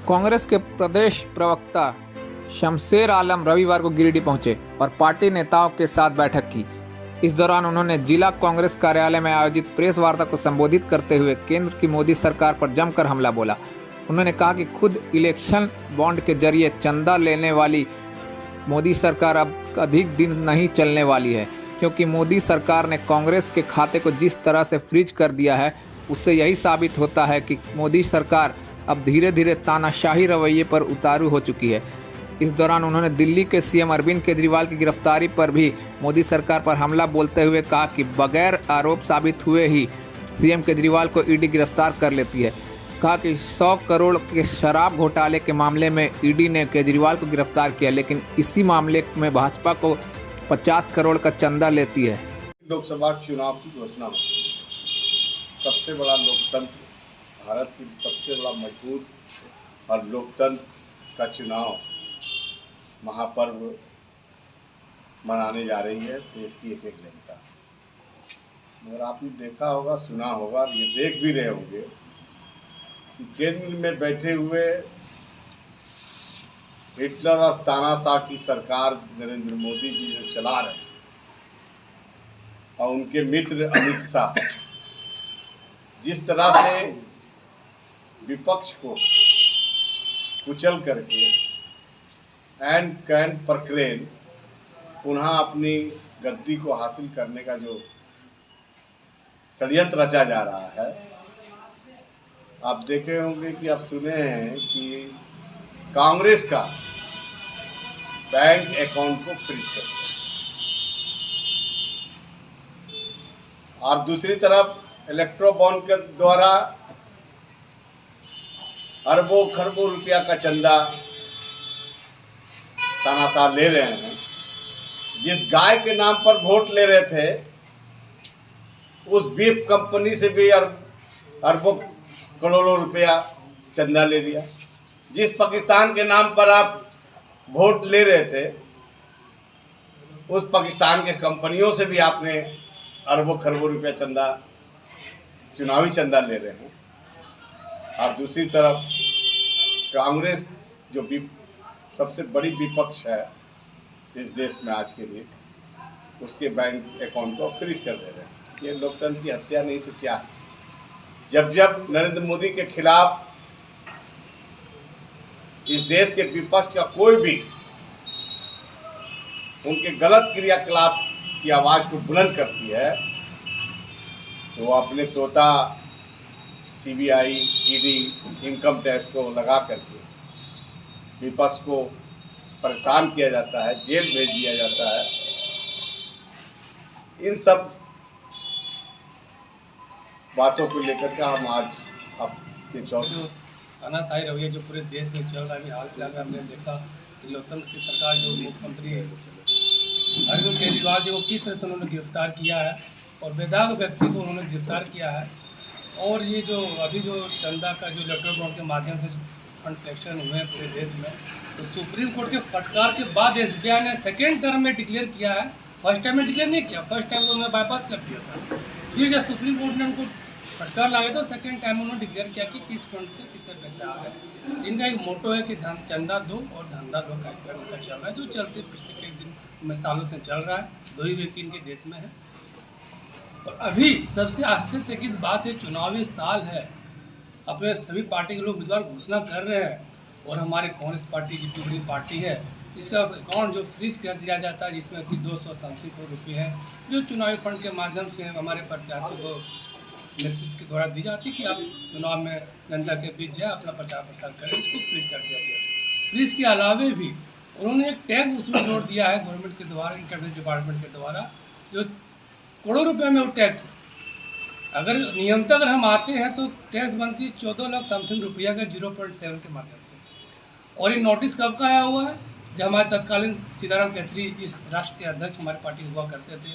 कांग्रेस के प्रदेश प्रवक्ता शमशेर आलम रविवार को गिरिडीह पहुंचे और पार्टी नेताओं के साथ बैठक की। इस दौरान उन्होंने जिला कांग्रेस कार्यालय में आयोजित प्रेस वार्ता को संबोधित करते हुए केंद्र की मोदी सरकार पर जमकर हमला बोला। उन्होंने कहा कि खुद इलेक्शन बॉन्ड के जरिए चंदा लेने वाली मोदी सरकार अब अधिक दिन नहीं चलने वाली है, क्योंकि मोदी सरकार ने कांग्रेस के खाते को जिस तरह से फ्रीज कर दिया है, उससे यही साबित होता है कि मोदी सरकार अब धीरे धीरे तानाशाही रवैये पर उतारू हो चुकी है। इस दौरान उन्होंने दिल्ली के सीएम अरविंद केजरीवाल की गिरफ्तारी पर भी मोदी सरकार पर हमला बोलते हुए कहा कि बगैर आरोप साबित हुए ही सीएम केजरीवाल को ईडी गिरफ्तार कर लेती है। कहा कि 100 करोड़ के शराब घोटाले के मामले में ईडी ने केजरीवाल को गिरफ्तार किया, लेकिन इसी मामले में भाजपा को 50 करोड़ का चंदा लेती है। लोकसभा चुनाव की घोषणा सबसे बड़ा लोकतंत्र, भारत की सबसे बड़ा मजबूत और लोकतंत्र का चुनाव महापर्व मनाने जा रही है देश की एक एक जनता। मगर आपने देखा होगा, सुना होगा, ये देख भी रहे होंगे कि केंद्र में बैठे हुए हिटलर और तानाशाह की सरकार नरेंद्र मोदी जी जो चला रहे हैं और उनके मित्र अमित शाह जिस तरह से विपक्ष को कुचल करके एंड कैन प्रक्रेन पुनः अपनी गद्दी को हासिल करने का जो षड्यंत्र रचा जा रहा है, आप देखे होंगे कि आप सुने हैं कि कांग्रेस का बैंक अकाउंट को फ्रीज कर दिया और दूसरी तरफ इलेक्ट्रो बॉन्ड के द्वारा अरबों खरबों रुपया का चंदा तानाशाह ले रहे हैं। जिस गाय के नाम पर वोट ले रहे थे उस बीफ कंपनी से भी अरबों करोड़ों रुपया चंदा ले लिया। जिस पाकिस्तान के नाम पर आप वोट ले रहे थे उस पाकिस्तान के कंपनियों से भी आपने अरबों खरबों रुपया चंदा, चुनावी चंदा ले रहे हैं। और दूसरी तरफ कांग्रेस जो भी सबसे बड़ी विपक्ष है इस देश में आज के लिए, उसके बैंक अकाउंट को फ्रीज कर दे रहे हैं। ये लोकतंत्र की हत्या नहीं तो क्या है? जब जब नरेंद्र मोदी के खिलाफ इस देश के विपक्ष का कोई भी उनके गलत क्रियाकलाप की आवाज को बुलंद करती है तो वो अपने तोता सीबीआई, ईडी, इनकम टैक्स को लगा करके विपक्ष को परेशान किया जाता है, जेल भेज दिया जाता है। इन सब बातों को लेकर के हम आज आपके चौथे तानाशाही रवैया जो पूरे देश में चल रहा है। हाल फिलहाल में हमने देखा कि लोकतंत्र की सरकार जो मुख्यमंत्री अरविंद केजरीवाल जी को किस तरह से उन्होंने गिरफ्तार किया है और बेदाग व्यक्ति को उन्होंने गिरफ्तार किया है। और ये जो अभी जो चंदा का जो इलेक्ट्रल बॉन्ड के माध्यम से फंड कलेक्शन हुए हैं पूरे देश में, तो सुप्रीम कोर्ट के फटकार के बाद एसबीआई ने सेकेंड टर्म में डिक्लेयर किया है। फर्स्ट टाइम में डिक्लेयर नहीं किया, फर्स्ट टाइम तो उन्होंने बाईपास कर दिया था। फिर जब सुप्रीम कोर्ट ने उनको फटकार लगा तो सेकेंड टाइम उन्होंने डिक्लेयर किया कि किस फंड से कितने पैसे आ रहे। इनका एक मोटो है कि चंदा दो और धंधा दो का चल रहा है, जो चलते पिछले कई दिन में सालों से चल रहा है। दो ही व्यक्ति इनके देश में है। और अभी सबसे आश्चर्यचकित बात है, चुनावी साल है, अपने सभी पार्टी के लोग उम्मीदवार घोषणा कर रहे हैं और हमारे कांग्रेस पार्टी जितनी बड़ी पार्टी है इसका अकाउंट जो फ्रीज कर दिया जाता है, जिसमें कि 200 करोड़ रुपये हैं जो चुनावी फंड के माध्यम से हमारे प्रत्याशी को नेतृत्व के द्वारा दी जाती है कि आप चुनाव में जनता के बीच जाए, अपना प्रचार प्रसार करें। इसको फ्रीज कर दिया गया। फ्रीज के अलावे भी उन्होंने एक टैक्स उसमें जोड़ दिया है गवर्नमेंट के द्वारा, इनकम डिपार्टमेंट के द्वारा, जो करोड़ों रुपये में वो टैक्स अगर नियमतः अगर हम आते हैं तो टैक्स बनती है 14 लाख समथिंग रुपया का 0.7 के माध्यम से। और ये नोटिस कब का आया हुआ है? जब हमारे तत्कालीन सीताराम केसरी इस राष्ट्र के अध्यक्ष हमारी पार्टी हुआ करते थे।